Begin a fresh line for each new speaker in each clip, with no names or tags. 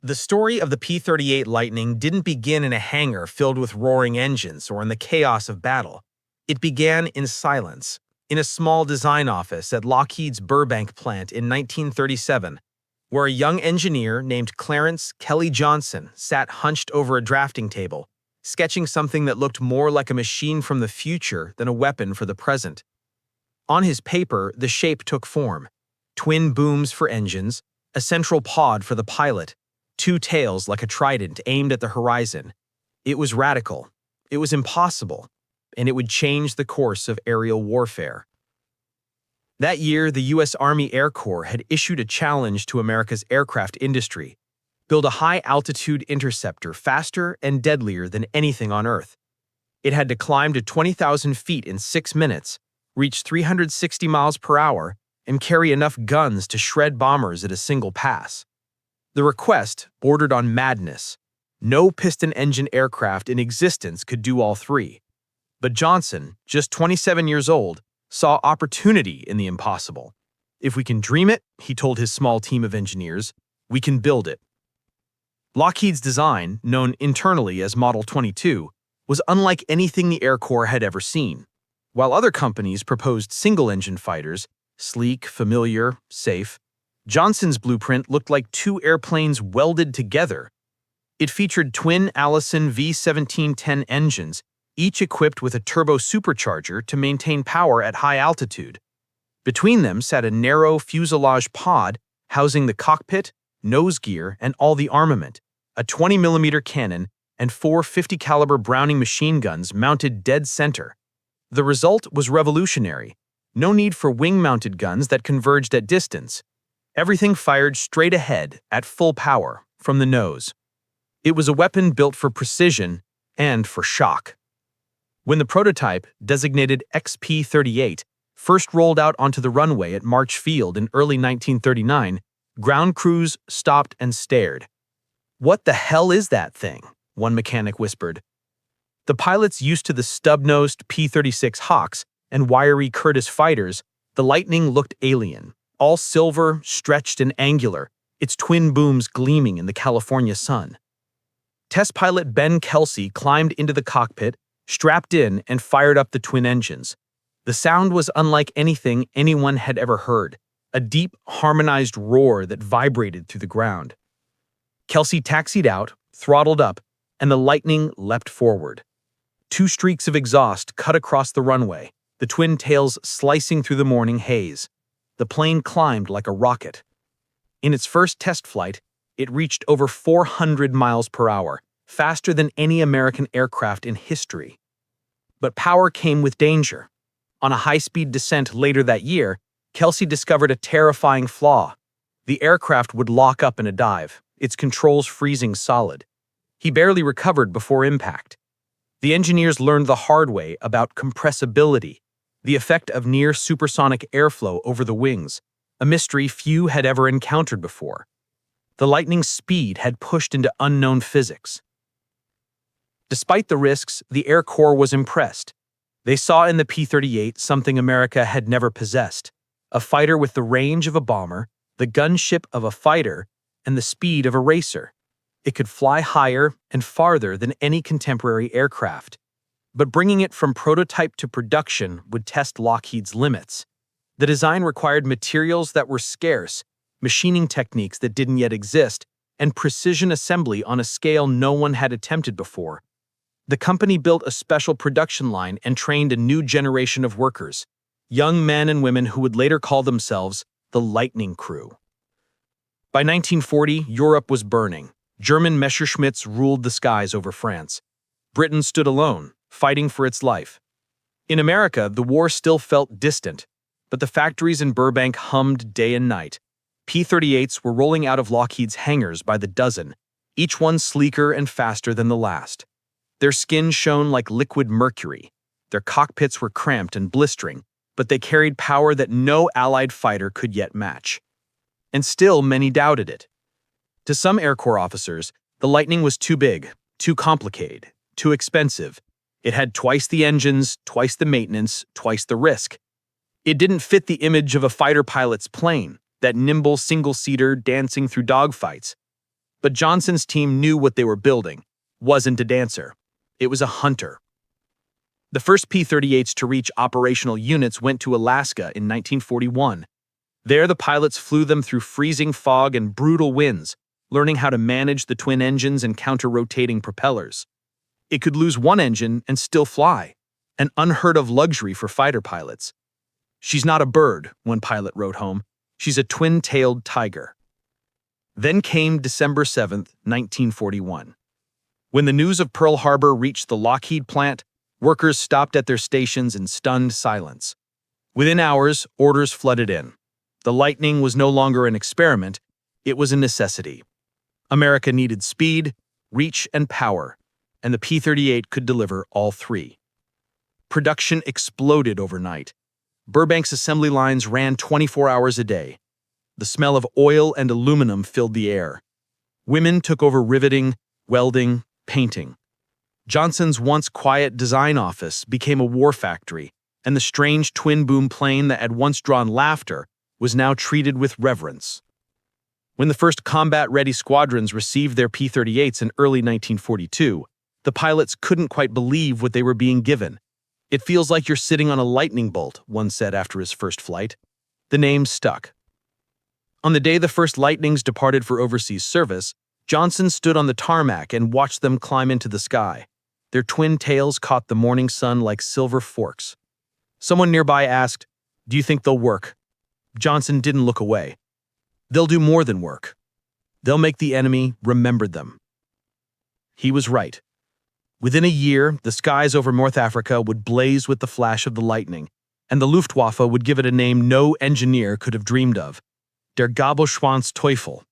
The story of the P-38 Lightning didn't begin in a hangar filled with roaring engines or in the chaos of battle. It began in silence, in a small design office at Lockheed's Burbank plant in 1937, where a young engineer named Clarence Kelly Johnson sat hunched over a drafting table, sketching something that looked more like a machine from the future than a weapon for the present. On his paper, the shape took form: twin booms for engines, a central pod for the pilot, two tails like a trident aimed at the horizon. It was radical, it was impossible, and it would change the course of aerial warfare. That year, the U.S. Army Air Corps had issued a challenge to America's aircraft industry: build a high-altitude interceptor faster and deadlier than anything on Earth. It had to climb to 20,000 feet in 6 minutes, reach 360 miles per hour, and carry enough guns to shred bombers at a single pass. The request bordered on madness. No piston-engine aircraft in existence could do all three. But Johnson, just 27 years old, saw opportunity in the impossible. If we can dream it, he told his small team of engineers, we can build it. Lockheed's design, known internally as Model 22, was unlike anything the Air Corps had ever seen. While other companies proposed single-engine fighters, sleek, familiar, safe, Johnson's blueprint looked like two airplanes welded together. It featured twin Allison V-1710 engines, each equipped with a turbo supercharger to maintain power at high altitude. Between them sat a narrow fuselage pod housing the cockpit, nose gear, and all the armament, a 20mm cannon, and four 50-caliber Browning machine guns mounted dead center. The result was revolutionary. No need for wing-mounted guns that converged at distance. Everything fired straight ahead, at full power, from the nose. It was a weapon built for precision and for shock. When the prototype, designated XP-38, first rolled out onto the runway at March Field in early 1939, ground crews stopped and stared. "What the hell is that thing?" one mechanic whispered. The pilots used to the stub-nosed P-36 Hawks and wiry Curtiss fighters, the Lightning looked alien. All silver, stretched and angular, its twin booms gleaming in the California sun. Test pilot Ben Kelsey climbed into the cockpit, strapped in, and fired up the twin engines. The sound was unlike anything anyone had ever heard, a deep, harmonized roar that vibrated through the ground. Kelsey taxied out, throttled up, and the Lightning leapt forward. Two streaks of exhaust cut across the runway, the twin tails slicing through the morning haze. The plane climbed like a rocket. In its first test flight, it reached over 400 miles per hour, faster than any American aircraft in history. But power came with danger. On a high-speed descent later that year, Kelsey discovered a terrifying flaw. The aircraft would lock up in a dive, its controls freezing solid. He barely recovered before impact. The engineers learned the hard way about compressibility, the effect of near supersonic airflow over the wings, a mystery few had ever encountered before. The Lightning's speed had pushed into unknown physics. Despite the risks, the Air Corps was impressed. They saw in the P-38 something America had never possessed: a fighter with the range of a bomber, the gunship of a fighter, and the speed of a racer. It could fly higher and farther than any contemporary aircraft. But bringing it from prototype to production would test Lockheed's limits. The design required materials that were scarce, machining techniques that didn't yet exist, and precision assembly on a scale no one had attempted before. The company built a special production line and trained a new generation of workers, young men and women who would later call themselves the Lightning Crew. By 1940, Europe was burning. German Messerschmitts ruled the skies over France. Britain stood alone, fighting for its life. In America, the war still felt distant, but the factories in Burbank hummed day and night. P-38s were rolling out of Lockheed's hangars by the dozen, each one sleeker and faster than the last. Their skin shone like liquid mercury. Their cockpits were cramped and blistering, but they carried power that no Allied fighter could yet match. And still many doubted it. To some Air Corps officers, the Lightning was too big, too complicated, too expensive. It had twice the engines, twice the maintenance, twice the risk. It didn't fit the image of a fighter pilot's plane, that nimble single-seater dancing through dogfights. But Johnson's team knew what they were building. Wasn't a dancer. It was a hunter. The first P-38s to reach operational units went to Alaska in 1941. There, the pilots flew them through freezing fog and brutal winds, learning how to manage the twin engines and counter-rotating propellers. It could lose one engine and still fly, an unheard-of luxury for fighter pilots. "She's not a bird," one pilot wrote home. "She's a twin-tailed tiger." Then came December 7th, 1941. When the news of Pearl Harbor reached the Lockheed plant, workers stopped at their stations in stunned silence. Within hours, orders flooded in. The Lightning was no longer an experiment, it was a necessity. America needed speed, reach, and power, and the P-38 could deliver all three. Production exploded overnight. Burbank's assembly lines ran 24 hours a day. The smell of oil and aluminum filled the air. Women took over riveting, welding, painting. Johnson's once quiet design office became a war factory, and the strange twin-boom plane that had once drawn laughter was now treated with reverence. When the first combat-ready squadrons received their P-38s in early 1942, the pilots couldn't quite believe what they were being given. "It feels like you're sitting on a lightning bolt," one said after his first flight. The name stuck. On the day the first Lightnings departed for overseas service, Johnson stood on the tarmac and watched them climb into the sky. Their twin tails caught the morning sun like silver forks. Someone nearby asked, "Do you think they'll work?" Johnson didn't look away. "They'll do more than work. They'll make the enemy remember them." He was right. Within a year, the skies over North Africa would blaze with the flash of the Lightning, and the Luftwaffe would give it a name no engineer could have dreamed of: Der Gabelschwanz Teufel,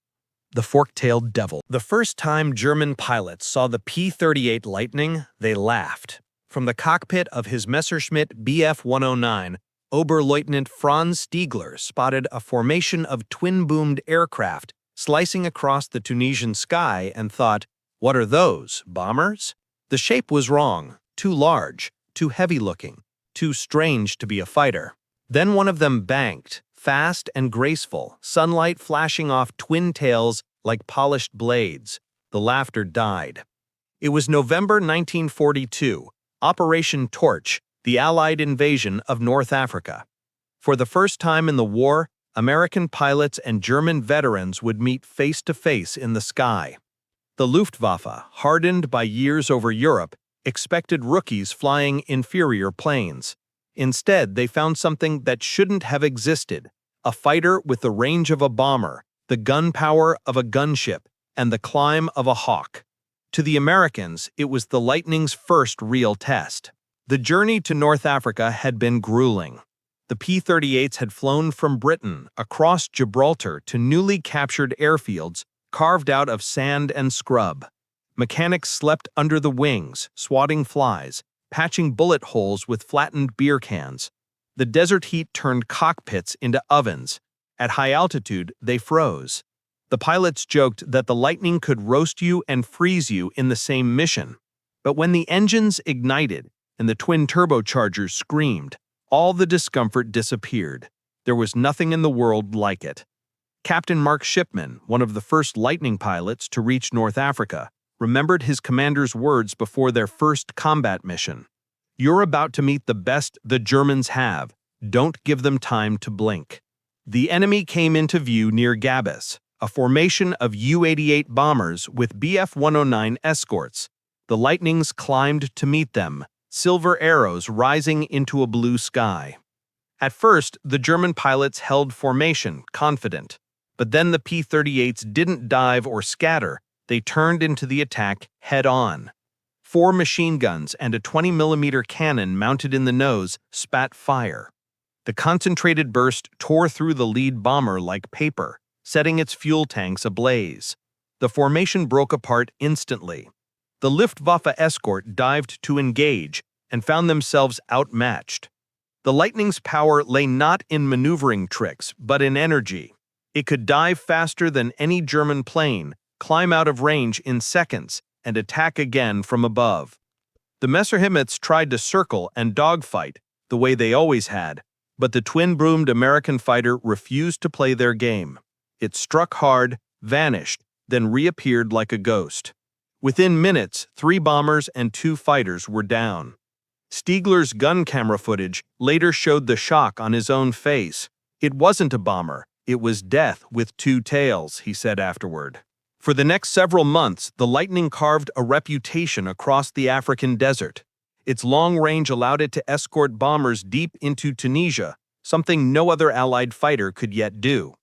the fork-tailed devil. The first time German pilots saw the P-38 Lightning, they laughed. From the cockpit of his Messerschmitt Bf-109, Oberleutnant Franz Stiegler spotted a formation of twin-boomed aircraft slicing across the Tunisian sky and thought, "What are those, bombers?" The shape was wrong, too large, too heavy-looking, too strange to be a fighter. Then one of them banked, fast and graceful, sunlight flashing off twin tails like polished blades. The laughter died. It was November 1942, Operation Torch, the Allied invasion of North Africa. For the first time in the war, American pilots and German veterans would meet face-to-face in the sky. The Luftwaffe, hardened by years over Europe, expected rookies flying inferior planes. Instead, they found something that shouldn't have existed: a fighter with the range of a bomber, the gunpowder of a gunship, and the climb of a hawk. To the Americans, it was the Lightning's first real test. The journey to North Africa had been grueling. The P-38s had flown from Britain across Gibraltar to newly captured airfields carved out of sand and scrub. Mechanics slept under the wings, swatting flies, patching bullet holes with flattened beer cans. The desert heat turned cockpits into ovens. At high altitude, they froze. The pilots joked that the Lightning could roast you and freeze you in the same mission. But when the engines ignited and the twin turbochargers screamed, all the discomfort disappeared. There was nothing in the world like it. Captain Mark Shipman, one of the first Lightning pilots to reach North Africa, remembered his commander's words before their first combat mission. "You're about to meet the best the Germans have. Don't give them time to blink." The enemy came into view near Gabes, a formation of U-88 bombers with Bf-109 escorts. The Lightnings climbed to meet them, silver arrows rising into a blue sky. At first, the German pilots held formation, confident. But then the P-38s didn't dive or scatter, they turned into the attack head-on. 4 machine guns and a 20mm cannon mounted in the nose spat fire. The concentrated burst tore through the lead bomber like paper, setting its fuel tanks ablaze. The formation broke apart instantly. The Luftwaffe escort dived to engage and found themselves outmatched. The Lightning's power lay not in maneuvering tricks, but in energy. It could dive faster than any German plane, climb out of range in seconds, and attack again from above. The Messerschmitts tried to circle and dogfight, the way they always had, but the twin-boomed American fighter refused to play their game. It struck hard, vanished,
then reappeared like a ghost. Within minutes, 3 bombers and 2 fighters were down. Stiegler's gun camera footage later showed the shock on his own face. "It wasn't a bomber, it was death with 2 tails," he said afterward. For the next several months, the Lightning carved a reputation across the African desert. Its long range allowed it to escort bombers deep into Tunisia, something no other Allied fighter could yet do.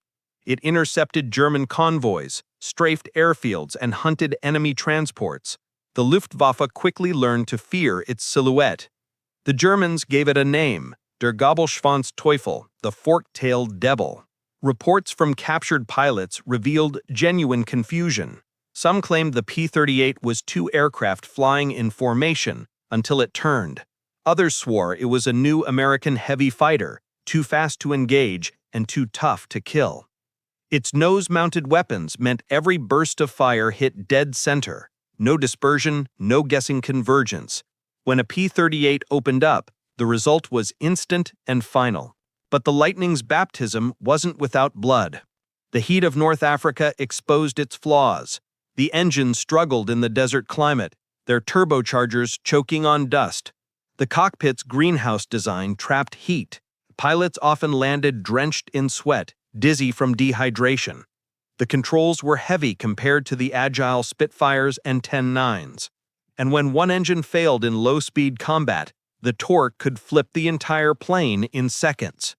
It intercepted German convoys, strafed airfields, and hunted enemy transports. The Luftwaffe quickly learned to fear its silhouette. The Germans gave it a name, der Gabelschwanzteufel, the fork-tailed devil. Reports from captured pilots revealed genuine confusion. Some claimed the P-38 was 2 aircraft flying in formation until it turned. Others swore it was a new American heavy fighter, too fast to engage and too tough to kill. Its nose-mounted weapons meant every burst of fire hit dead center. No dispersion, no guessing convergence. When a P-38 opened up, the result was instant and final. But the Lightning's baptism wasn't without blood. The heat of North Africa exposed its flaws. The engines struggled in the desert climate, their turbochargers choking on dust. The cockpit's greenhouse design trapped heat. Pilots often landed drenched in sweat, dizzy from dehydration. The controls were heavy compared to the agile Spitfires and 10-9s. And when one engine failed in low-speed combat, the torque could flip the entire plane in seconds.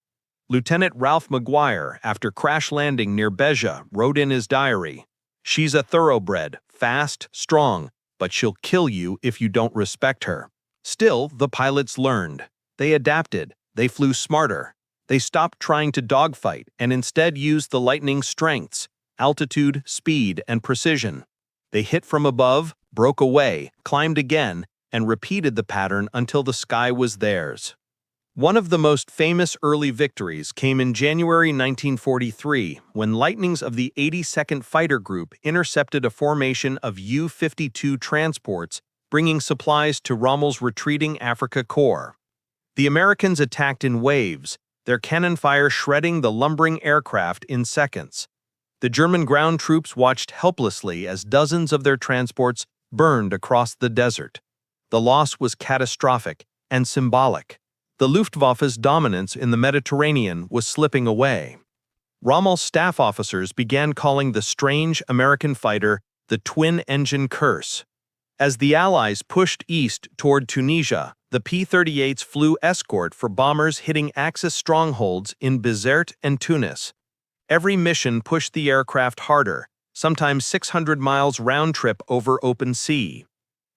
Lieutenant Ralph McGuire, after crash landing near Beja, wrote in his diary, "She's a thoroughbred, fast, strong, but she'll kill you if you don't respect her." Still, the pilots learned. They adapted. They flew smarter. They stopped trying to dogfight and instead used the Lightning's strengths: altitude, speed, and precision. They hit from above, broke away, climbed again, and repeated the pattern until the sky was theirs. One of the most famous early victories came in January 1943 when Lightnings of the 82nd Fighter Group intercepted a formation of U-52 transports bringing supplies to Rommel's retreating Afrika Korps. The Americans attacked in waves, their cannon fire shredding the lumbering aircraft in seconds. The German ground troops watched helplessly as dozens of their transports burned across the desert. The loss was catastrophic and symbolic. The Luftwaffe's dominance in the Mediterranean was slipping away. Rommel's staff officers began calling the strange American fighter the twin-engine curse. As the Allies pushed east toward Tunisia, the P-38s flew escort for bombers hitting Axis strongholds in Bizerte and Tunis. Every mission pushed the aircraft harder, sometimes 600 miles round-trip over open sea.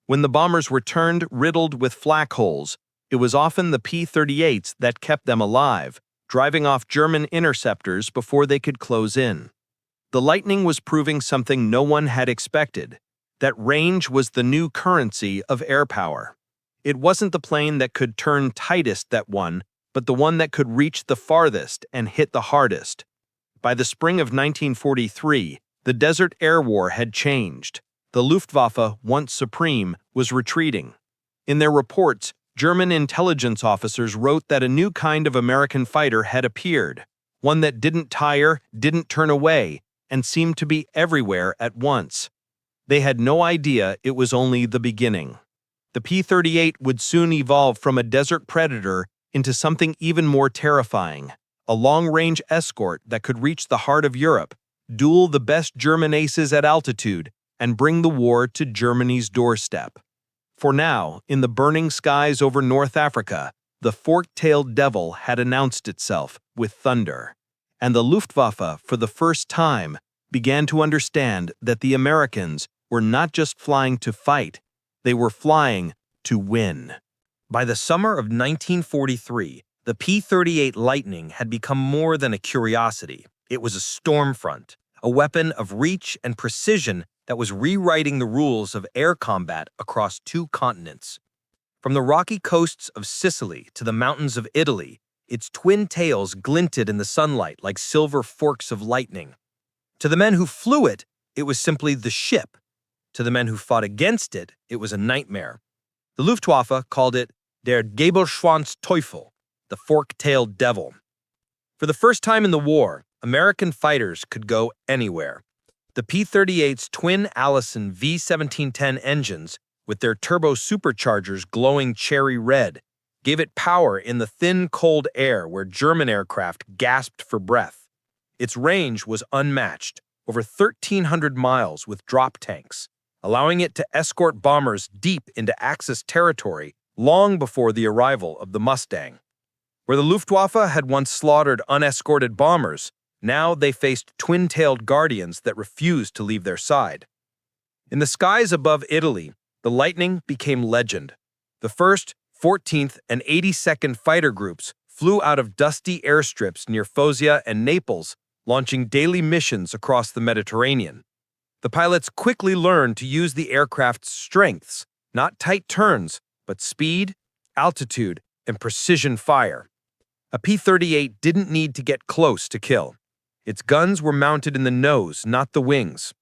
When the bombers returned riddled with flak holes, it was often the P-38s that kept them alive, driving off German interceptors before they could close in. The Lightning was proving something no one had expected, that range was the new currency of air power. It wasn't the plane that could turn tightest that won, but the one that could reach the farthest and hit the hardest. By the spring of 1943, the Desert Air War had changed. The Luftwaffe, once supreme, was retreating. In their reports, German intelligence officers wrote that a new kind of American fighter had appeared, one that didn't tire, didn't turn away, and seemed to be everywhere at once. They had no idea it was only the beginning. The P-38 would soon evolve from a desert predator into something even more terrifying, a long-range escort that could reach the heart of Europe, duel the best German aces at altitude, and bring the war to Germany's doorstep. For now, in the burning skies over North Africa, the fork-tailed devil had announced itself with thunder. And the Luftwaffe, for the first time, began to understand that the Americans were not just flying to fight, they were flying to win. By the summer of 1943, the P-38 Lightning had become more than a curiosity. It was a storm front, a weapon of reach and precision that was rewriting the rules of air combat across 2 continents. From the rocky coasts of Sicily to the mountains of Italy, its twin tails glinted in the sunlight like silver forks of lightning. To the men who flew it, it was simply the ship. To the men who fought against it, it was a nightmare. The Luftwaffe called it der Gabelschwanzteufel, the fork-tailed devil. For the first time in the war, American fighters could go anywhere. The The P-38's twin Allison V-1710 engines, with their turbo superchargers glowing cherry red, gave it power in the thin, cold air where German aircraft gasped for breath. Its range was unmatched, over 1,300 miles with drop tanks, allowing it to escort bombers deep into Axis territory long before the arrival of the Mustang. Where the Luftwaffe had once slaughtered unescorted bombers, now they faced twin-tailed guardians that refused to leave their side. In the skies above Italy, the Lightning became legend. The 1st, 14th, and 82nd Fighter Groups flew out of dusty airstrips near Foggia and Naples, launching daily missions across the Mediterranean. The pilots quickly learned to use the aircraft's strengths, not tight turns, but speed, altitude, and precision fire. A P-38 didn't need to get close to kill. Its guns were mounted in the nose, not the wings.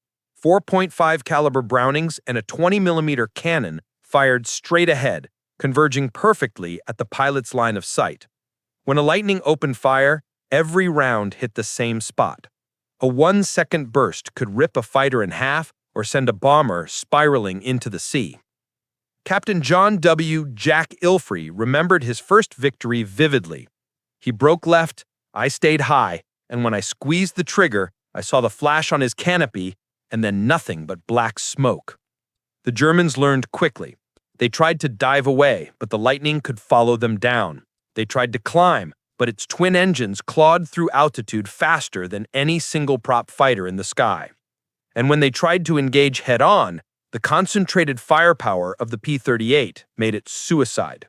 4.5 caliber Brownings and a 20mm cannon fired straight ahead, converging perfectly at the pilot's line of sight. When a Lightning opened fire, every round hit the same spot. A 1-second burst could rip a fighter in half or send a bomber spiraling into the sea. Captain John W. Jack Ilfrey remembered his first victory vividly. He broke left, I stayed high, and when I squeezed the trigger, I saw the flash on his canopy and then nothing but black smoke. The Germans learned quickly. They tried to dive away, but the Lightning could follow them down. They tried to climb, but its twin engines clawed through altitude faster than any single-prop fighter in the sky. And when they tried to engage head-on, the concentrated firepower of the P-38 made it suicide.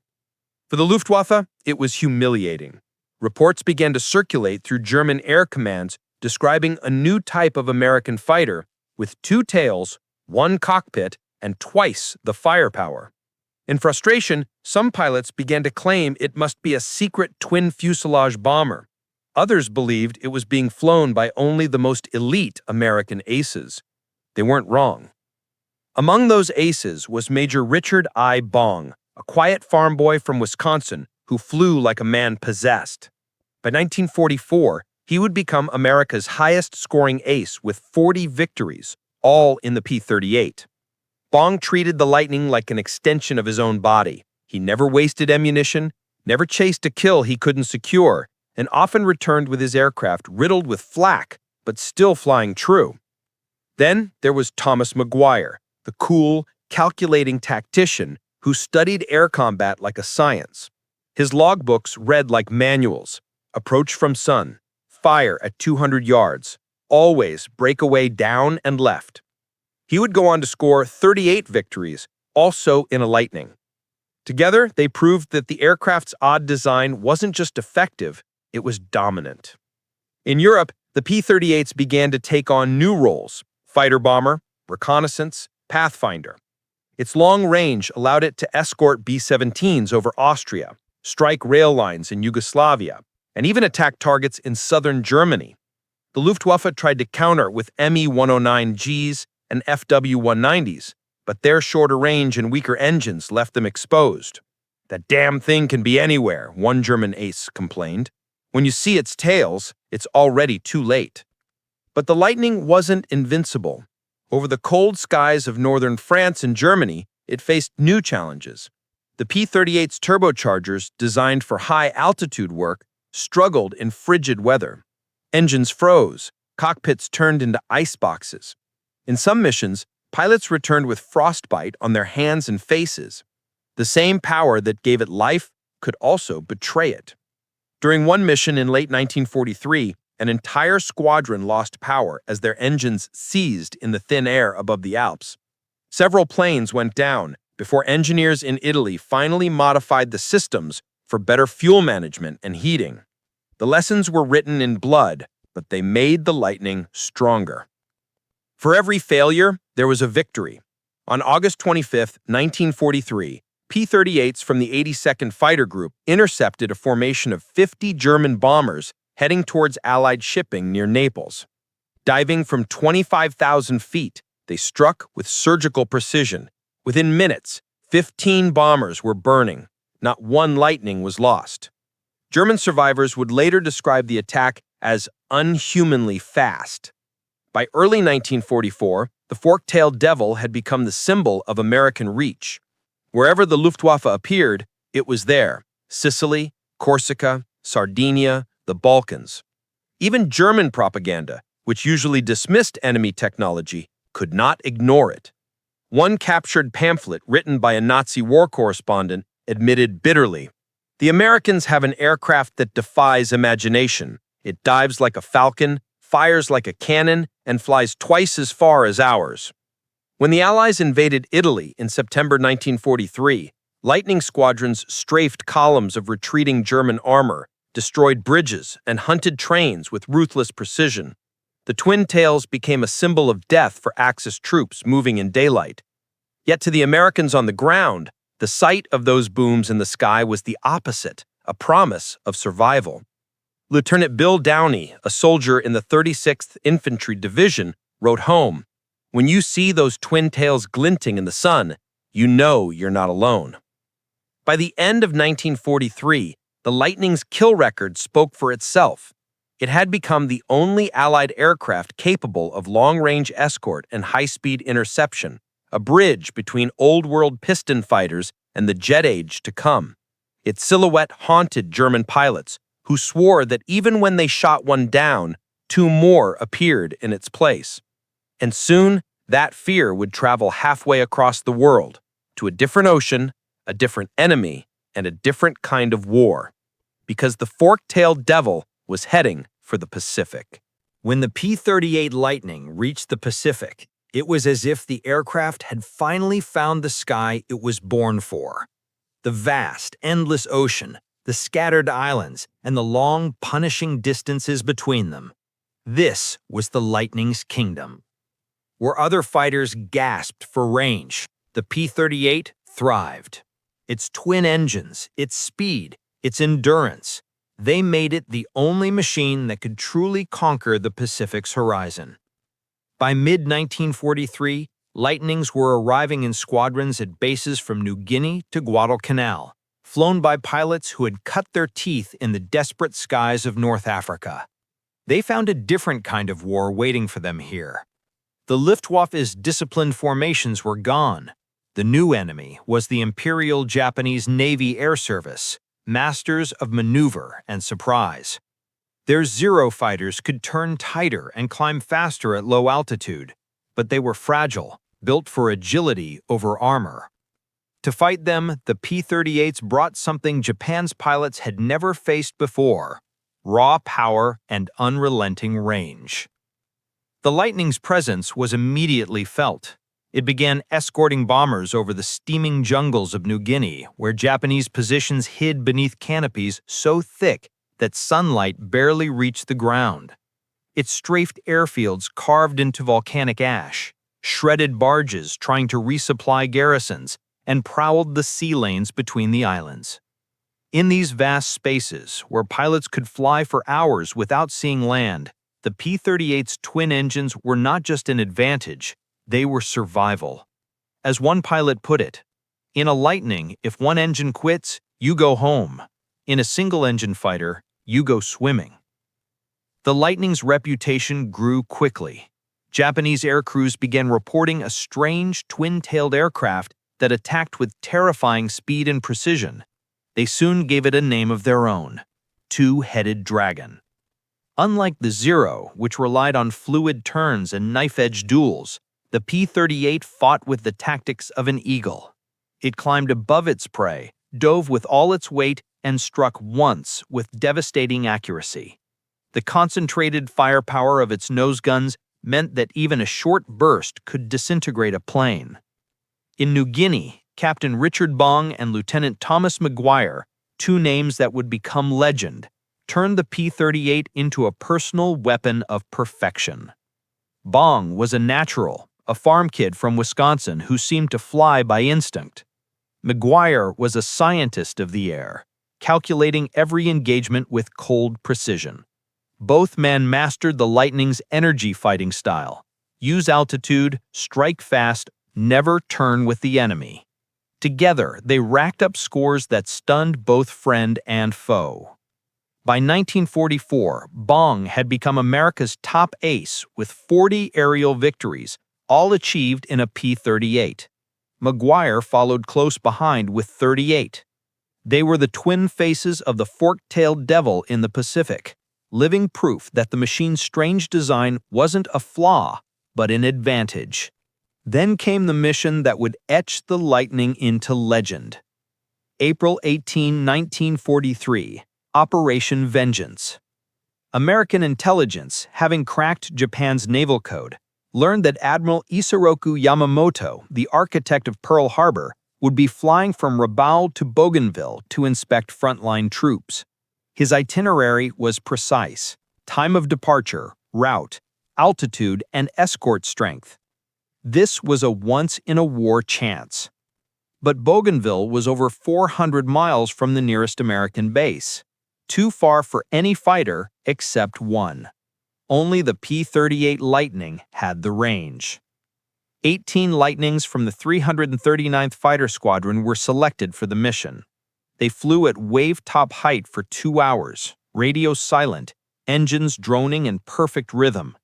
For the Luftwaffe, it was humiliating. Reports began to circulate through German air commands describing a new type of American fighter with 2 tails, 1 cockpit, and twice the firepower. In frustration, some pilots began to claim it must be a secret twin fuselage bomber. Others believed it was being flown by only the most elite American aces. They weren't wrong. Among those aces was Major Richard I. Bong, a quiet farm boy from Wisconsin who flew like a man possessed. By 1944, he would become America's highest-scoring ace with 40 victories, all in the P-38. Bong treated the Lightning like an extension of his own body. He never wasted ammunition, never chased a kill he couldn't secure, and often returned with his aircraft riddled with flak, but still flying true. Then there was Thomas McGuire, the cool, calculating tactician who studied air combat like a science. His logbooks read like manuals: approach from sun, fire at 200 yards, always break away down and left. He would go on to score 38 victories, also in a Lightning. Together, they proved that the aircraft's odd design wasn't just effective, it was dominant. In Europe, the P-38s began to take on new roles: fighter bomber, reconnaissance, pathfinder. Its long range allowed it to escort B-17s over Austria, strike rail lines in Yugoslavia, and even attack targets in southern Germany. The Luftwaffe tried to counter with Me-109Gs and FW-190s, but their shorter range and weaker engines left them exposed. "That damn thing can be anywhere," one German ace complained. "When you see its tails, it's already too late." But the Lightning wasn't invincible. Over the cold skies of northern France and Germany, it faced new challenges. The P-38's turbochargers, designed for high-altitude work, struggled in frigid weather. Engines froze, cockpits turned into ice boxes. In some missions, pilots returned with frostbite on their hands and faces. The same power that gave it life could also betray it. During one mission in late 1943, an entire squadron lost power as their engines seized in the thin air above the Alps. Several planes went down before engineers in Italy finally modified the systems for better fuel management and heating. The lessons were written in blood, but they made the Lightning stronger. For every failure, there was a victory. On August 25, 1943, P-38s from the 82nd Fighter Group intercepted a formation of 50 German bombers heading towards Allied shipping near Naples. Diving from 25,000 feet, they struck with surgical precision. Within minutes, 15 bombers were burning. Not one Lightning was lost. German survivors would later describe the attack as unhumanly fast. By early 1944, the fork-tailed devil had become the symbol of American reach. Wherever the Luftwaffe appeared, it was there: Sicily, Corsica, Sardinia, the Balkans. Even German propaganda, which usually dismissed enemy technology, could not ignore it. One captured pamphlet written by a Nazi war correspondent admitted bitterly, "The Americans have an aircraft that defies imagination. It dives like a falcon, fires like a cannon, and flies twice as far as ours." When the Allies invaded Italy in September 1943, Lightning squadrons strafed columns of retreating German armor, destroyed bridges, and hunted trains with ruthless precision. The twin tails became a symbol of death for Axis troops moving in daylight. Yet to the Americans on the ground, the sight of those booms in the sky was the opposite, a promise of survival. Lieutenant Bill Downey, a soldier in the 36th Infantry Division, wrote home, "When you see those twin tails glinting in the sun, you know you're not alone." By the end of 1943, the Lightning's kill record spoke for itself. It had become the only Allied aircraft capable of long-range escort and high-speed interception, a bridge between old-world piston fighters and the jet age to come. Its silhouette haunted German pilots, who swore that even when they shot one down, two more appeared in its place. And soon, that fear would travel halfway across the world, to a different ocean, a different enemy, and a different kind of war. Because the fork-tailed devil was heading for the Pacific.
When the P-38 Lightning reached the Pacific, it was as if the aircraft had finally found the sky it was born for. The vast, endless ocean, the scattered islands, and the long, punishing distances between them. This was the Lightning's kingdom. Where other fighters gasped for range, the P-38 thrived. Its twin engines, its speed, its endurance, they made it the only machine that could truly conquer the Pacific's horizon. By mid-1943, Lightnings were arriving in squadrons at bases from New Guinea to Guadalcanal, flown by pilots who had cut their teeth in the desperate skies of North Africa. They found a different kind of war waiting for them here. The Luftwaffe's disciplined formations were gone. The new enemy was the Imperial Japanese Navy Air Service, masters of maneuver and surprise. Their Zero fighters could turn tighter and climb faster at low altitude, but they were fragile, built for agility over armor. To fight them, the P-38s brought something Japan's pilots had never faced before: raw power and unrelenting range. The Lightning's presence was immediately felt. It began escorting bombers over the steaming jungles of New Guinea, where Japanese positions hid beneath canopies so thick that sunlight barely reached the ground. It strafed airfields carved into volcanic ash, shredded barges trying to resupply garrisons, and prowled the sea lanes between the islands. In these vast spaces, where pilots could fly for hours without seeing land, the P-38's twin engines were not just an advantage, they were survival. As one pilot put it, "In a Lightning, if one engine quits, you go home. In a single-engine fighter, you go swimming." The Lightning's reputation grew quickly. Japanese aircrews began reporting a strange, twin-tailed aircraft that attacked with terrifying speed and precision. They soon gave it a name of their own: Two-Headed Dragon. Unlike the Zero, which relied on fluid turns and knife-edge duels, the P-38 fought with the tactics of an eagle. It climbed above its prey, dove with all its weight, and struck once with devastating accuracy. The concentrated firepower of its nose guns meant that even a short burst could disintegrate a plane. In New Guinea, Captain Richard Bong and Lieutenant Thomas McGuire, two names that would become legend, turned the P-38 into a personal weapon of perfection. Bong was a natural, a farm kid from Wisconsin who seemed to fly by instinct. McGuire was a scientist of the air, calculating every engagement with cold precision. Both men mastered the Lightning's energy fighting style: use altitude, strike fast, never turn with the enemy. Together, they racked up scores that stunned both friend and foe.
By 1944, Bong had become America's top ace with 40 aerial victories, all achieved in a P-38. McGuire followed close behind with 38. They were the twin faces of the fork-tailed devil in the Pacific, living proof that the machine's strange design wasn't a flaw, but an advantage. Then came the mission that would etch the Lightning into legend. April 18, 1943, Operation Vengeance. American intelligence, having cracked Japan's naval code, learned that Admiral Isoroku Yamamoto, the architect of Pearl Harbor, would be flying from Rabaul to Bougainville to inspect frontline troops. His itinerary was precise: time of departure, route, altitude, and escort strength. This was a once-in-a-war chance. But Bougainville was over 400 miles from the nearest American base, too far for any fighter except one. Only the P-38 Lightning had the range. 18 Lightnings from the 339th Fighter Squadron were selected for the mission. They flew at wave-top height for 2 hours, radio silent, engines droning in perfect rhythm.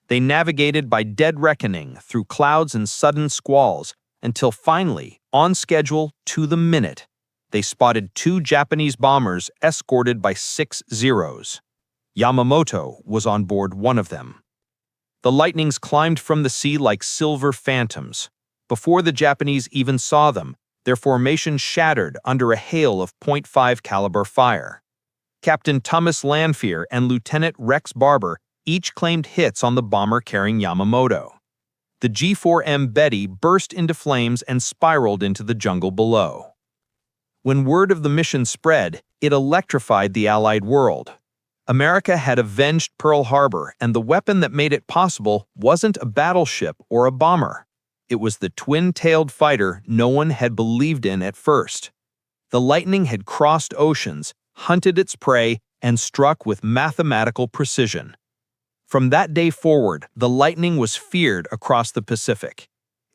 They navigated by dead reckoning through clouds and sudden squalls until finally, on schedule to the minute, they spotted 2 Japanese bombers escorted by 6 Zeros. Yamamoto was on board one of them. The Lightnings climbed from the sea like silver phantoms. Before the Japanese even saw them, their formation shattered under a hail of .5 caliber fire. Captain Thomas Lanfear and Lieutenant Rex Barber each claimed hits on the bomber carrying Yamamoto. The G4M Betty burst into flames and spiraled into the jungle below. When word of the mission spread, it electrified the Allied world. America had avenged Pearl Harbor, and the weapon that made it possible wasn't a battleship or a bomber. It was the twin-tailed fighter no one had believed in at first. The Lightning had crossed oceans, hunted its prey, and struck with mathematical precision. From that day forward, the Lightning was feared across the Pacific.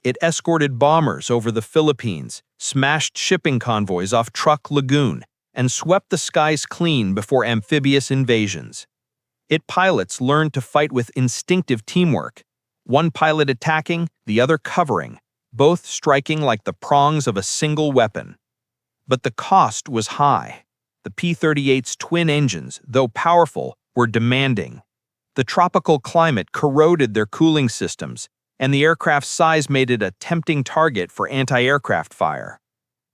It escorted bombers over the Philippines, smashed shipping convoys off Truk Lagoon, and swept the skies clean before amphibious invasions. Its pilots learned to fight with instinctive teamwork, one pilot attacking, the other covering, both striking like the prongs of a single weapon. But the cost was high. The P-38's twin engines, though powerful, were demanding. The tropical climate corroded their cooling systems, and the aircraft's size made it a tempting target for anti-aircraft fire.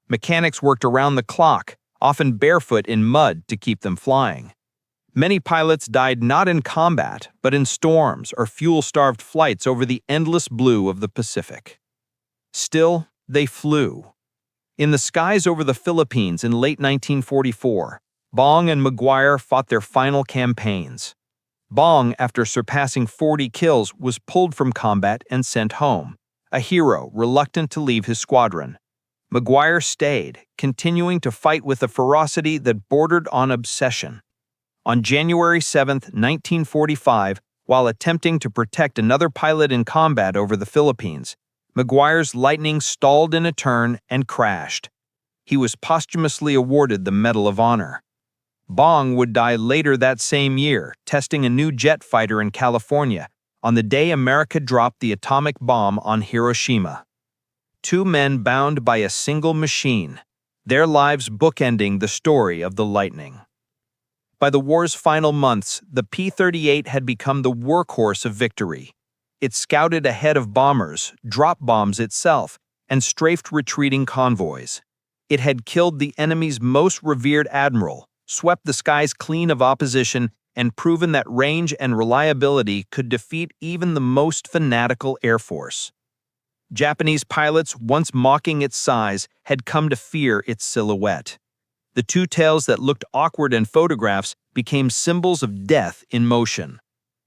Mechanics worked around the clock, often barefoot in mud to keep them flying. Many pilots died not in combat, but in storms or fuel-starved flights over the endless blue of the Pacific. Still, they flew. In the skies over the Philippines in late 1944, Bong and McGuire fought their final campaigns. Bong, after surpassing 40 kills, was pulled from combat and sent home, a hero reluctant to leave his squadron. McGuire stayed, continuing to fight with a ferocity that bordered on obsession. On January 7, 1945, while attempting to protect another pilot in combat over the Philippines, McGuire's Lightning stalled in a turn and crashed. He was posthumously awarded the Medal of Honor. Bong would die later that same year, testing a new jet fighter in California on the day America dropped the atomic bomb on Hiroshima. 2 men bound by a single machine, their lives bookending the story of the Lightning. By the war's final months, the P-38 had become the workhorse of victory. It scouted ahead of bombers, dropped bombs itself, and strafed retreating convoys. It had killed the enemy's most revered admiral, swept the skies clean of opposition, and proven that range and reliability could defeat even the most fanatical air force. Japanese pilots, once mocking its size, had come to fear its silhouette. The 2 tails that looked awkward in photographs became symbols of death in motion.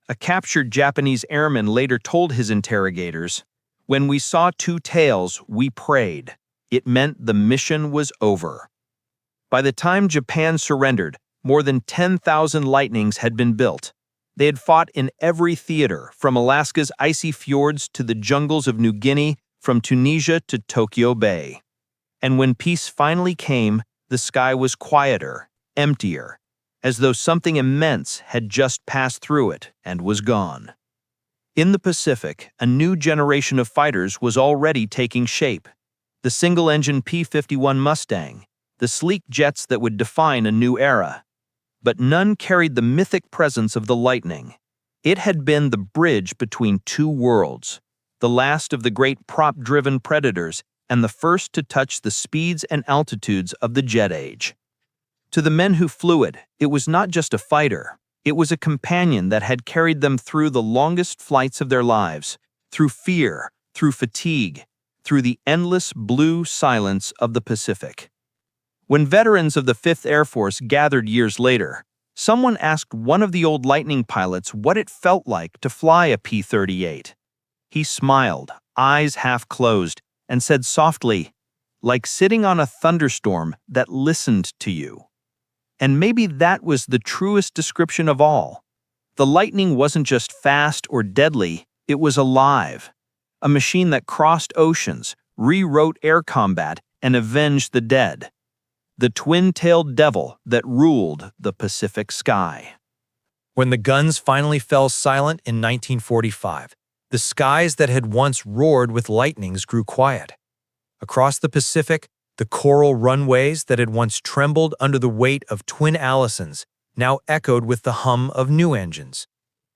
A captured Japanese airman later told his interrogators, "When we saw 2 tails, we prayed. It meant the mission was over." By the time Japan surrendered, more than 10,000 Lightnings had been built. They had fought in every theater, from Alaska's icy fjords to the jungles of New Guinea, from Tunisia to Tokyo Bay. And when peace finally came, the sky was quieter, emptier, as though something immense had just passed through it and was gone. In the Pacific, a new generation of fighters was already taking shape. The single-engine P-51 Mustang, the sleek jets that would define a new era. But none carried the mythic presence of the Lightning. It had been the bridge between two worlds, the last of the great prop-driven predators and the first to touch the speeds and altitudes of the jet age. To the men who flew it, it was not just a fighter. It was a companion that had carried them through the longest flights of their lives, through fear, through fatigue, through the endless blue silence of the Pacific. When veterans of the 5th Air Force gathered years later, someone asked one of the old Lightning pilots what it felt like to fly a P-38. He smiled, eyes half closed, and said softly, "Like sitting on a thunderstorm that listened to you." And maybe that was the truest description of all. The Lightning wasn't just fast or deadly, it was alive. A machine that crossed oceans, rewrote air combat, and avenged the dead. The twin-tailed devil that ruled the Pacific sky.
When the guns finally fell silent in 1945, the skies that had once roared with lightnings grew quiet. Across the Pacific, the coral runways that had once trembled under the weight of twin Allisons now echoed with the hum of new engines.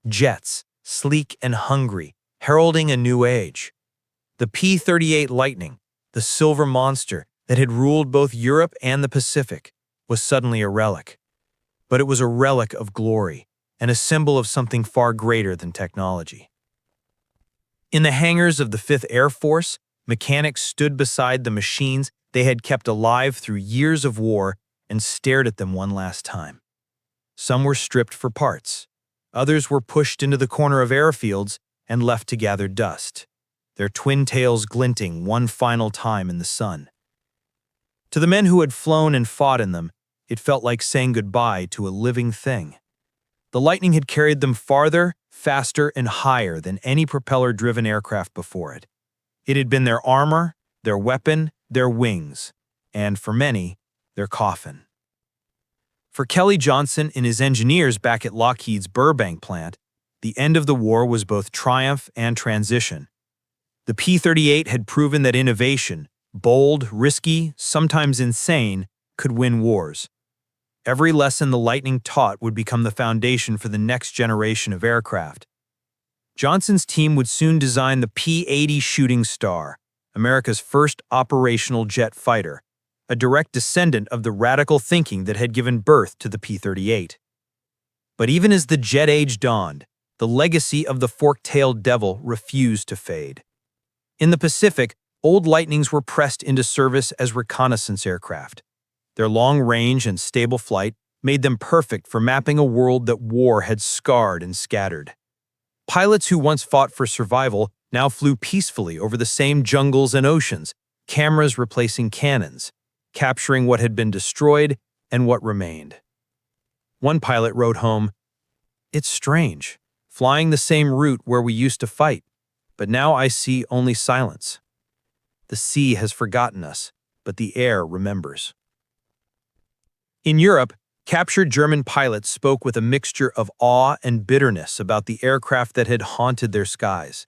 Jets, sleek and hungry, heralding a new age. The P-38 Lightning, the silver monster that had ruled both Europe and the Pacific, was suddenly a relic. But it was a relic of glory and a symbol of something far greater than technology. In the hangars of the 5th Air Force, mechanics stood beside the machines they had kept alive through years of war and stared at them one last time. Some were stripped for parts. Others were pushed into the corner of airfields and left to gather dust, their twin tails glinting one final time in the sun. To the men who had flown and fought in them, it felt like saying goodbye to a living thing. The Lightning had carried them farther, faster, and higher than any propeller-driven aircraft before it. It had been their armor, their weapon, their wings, and, for many, their coffin. For Kelly Johnson and his engineers back at Lockheed's Burbank plant, the end of the war was both triumph and transition. The P-38 had proven that innovation, bold, risky, sometimes insane, could win wars. Every lesson the Lightning taught would become the foundation for the next generation of aircraft. Johnson's team would soon design the P-80 Shooting Star, America's first operational jet fighter, a direct descendant of the radical thinking that had given birth to the P-38. But even as the jet age dawned, the legacy of the fork-tailed devil refused to fade. In the Pacific, old Lightnings were pressed into service as reconnaissance aircraft. Their long range and stable flight made them perfect for mapping a world that war had scarred and scattered. Pilots who once fought for survival now flew peacefully over the same jungles and oceans, cameras replacing cannons, capturing what had been destroyed and what remained. One pilot wrote home, "It's strange, flying the same route where we used to fight, but now I see only silence. The sea has forgotten us, but the air remembers." In Europe, captured German pilots spoke with a mixture of awe and bitterness about the aircraft that had haunted their skies.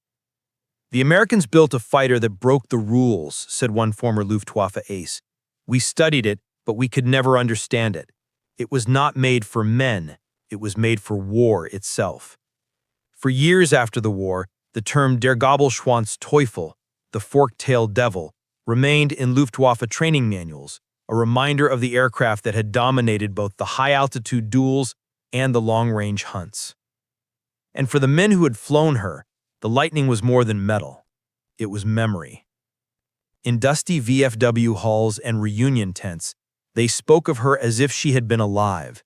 "The Americans built a fighter that broke the rules," said one former Luftwaffe ace. "We studied it, but we could never understand it. It was not made for men, it was made for war itself." For years after the war, the term Der Gabelschwanz Teufel, the fork-tailed devil, remained in Luftwaffe training manuals, a reminder of the aircraft that had dominated both the high-altitude duels and the long-range hunts. And for the men who had flown her, the Lightning was more than metal. It was memory. In dusty VFW halls and reunion tents, they spoke of her as if she had been alive.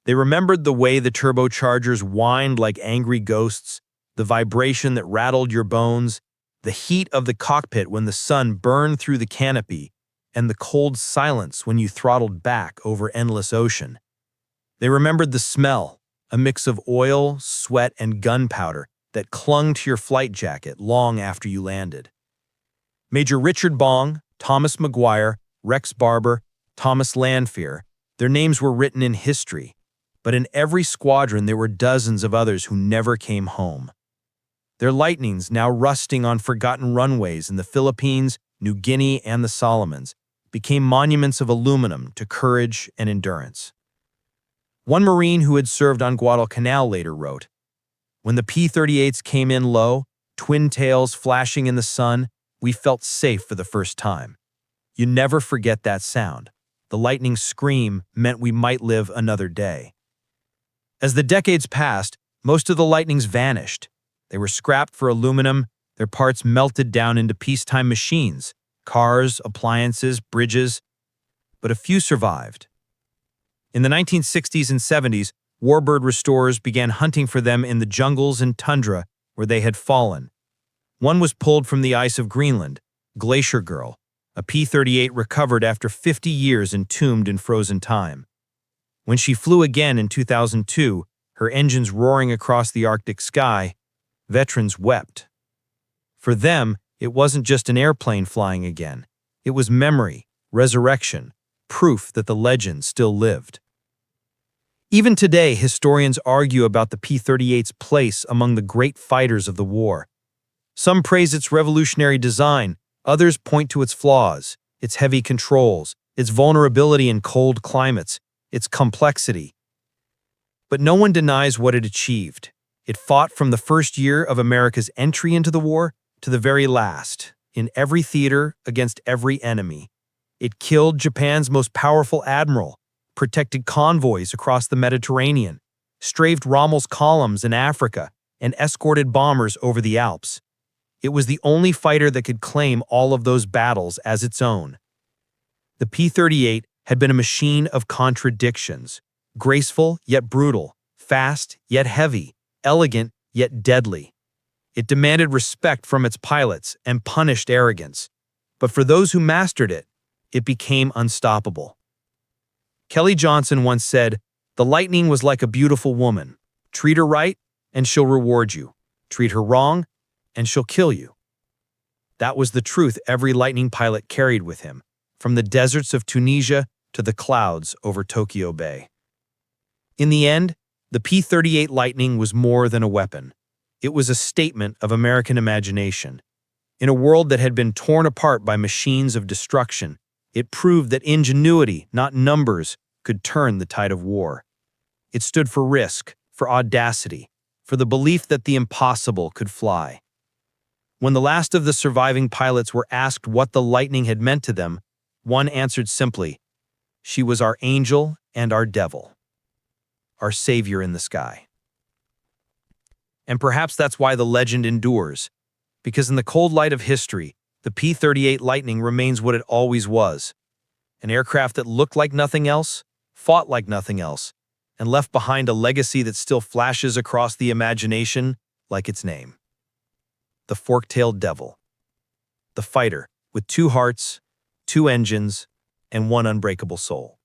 They remembered the way the turbochargers whined like angry ghosts, the vibration that rattled your bones, the heat of the cockpit when the sun burned through the canopy, and the cold silence when you throttled back over endless ocean. They remembered the smell, a mix of oil, sweat, and gunpowder that clung to your flight jacket long after you landed. Major Richard Bong, Thomas McGuire, Rex Barber, Thomas Lanfear, their names were written in history.
But in every squadron there were dozens of others who never came home. Their lightnings, now rusting on forgotten runways in the Philippines, New Guinea, and the Solomons, became monuments of aluminum to courage and endurance. One Marine who had served on Guadalcanal later wrote, "When the P-38s came in low, twin tails flashing in the sun, we felt safe for the first time. You never forget that sound. The lightning's scream meant we might live another day." As the decades passed, most of the lightnings vanished. They were scrapped for aluminum, their parts melted down into peacetime machines, cars, appliances, bridges, but a few survived. In the 1960s and 70s, warbird restorers began hunting for them in the jungles and tundra where they had fallen. One was pulled from the ice of Greenland, Glacier Girl, a P-38 recovered after 50 years entombed in frozen time. When she flew again in 2002, her engines roaring across the Arctic sky, veterans wept. For them, it wasn't just an airplane flying again. It was memory, resurrection, proof that the legend still lived. Even today, historians argue about the P-38's place among the great fighters of the war. Some praise its revolutionary design, others point to its flaws, its heavy controls, its vulnerability in cold climates, its complexity. But no one denies what it achieved. It fought from the first year of America's entry into the war to the very last, in every theater, against every enemy. It killed Japan's most powerful admiral, protected convoys across the Mediterranean, strafed Rommel's columns in Africa, and escorted bombers over the Alps. It was the only fighter that could claim all of those battles as its own. The P-38 had been a machine of contradictions, graceful yet brutal, fast yet heavy, elegant yet deadly. It demanded respect from its pilots and punished arrogance. But for those who mastered it, it became unstoppable. Kelly Johnson once said, "The Lightning was like a beautiful woman. Treat her right, and she'll reward you. Treat her wrong, and she'll kill you." That was the truth every Lightning pilot carried with him, from the deserts of Tunisia to the clouds over Tokyo Bay. In the end, the P-38 Lightning was more than a weapon. It was a statement of American imagination. In a world that had been torn apart by machines of destruction, it proved that ingenuity, not numbers, could turn the tide of war. It stood for risk, for audacity, for the belief that the impossible could fly. When the last of the surviving pilots were asked what the Lightning had meant to them, one answered simply, "She was our angel and our devil, our savior in the sky." And perhaps that's why the legend endures, because in the cold light of history, the P-38 Lightning remains what it always was, an aircraft that looked like nothing else, fought like nothing else, and left behind a legacy that still flashes across the imagination like its name. The fork-tailed devil. The fighter with two hearts, two engines, and one unbreakable soul.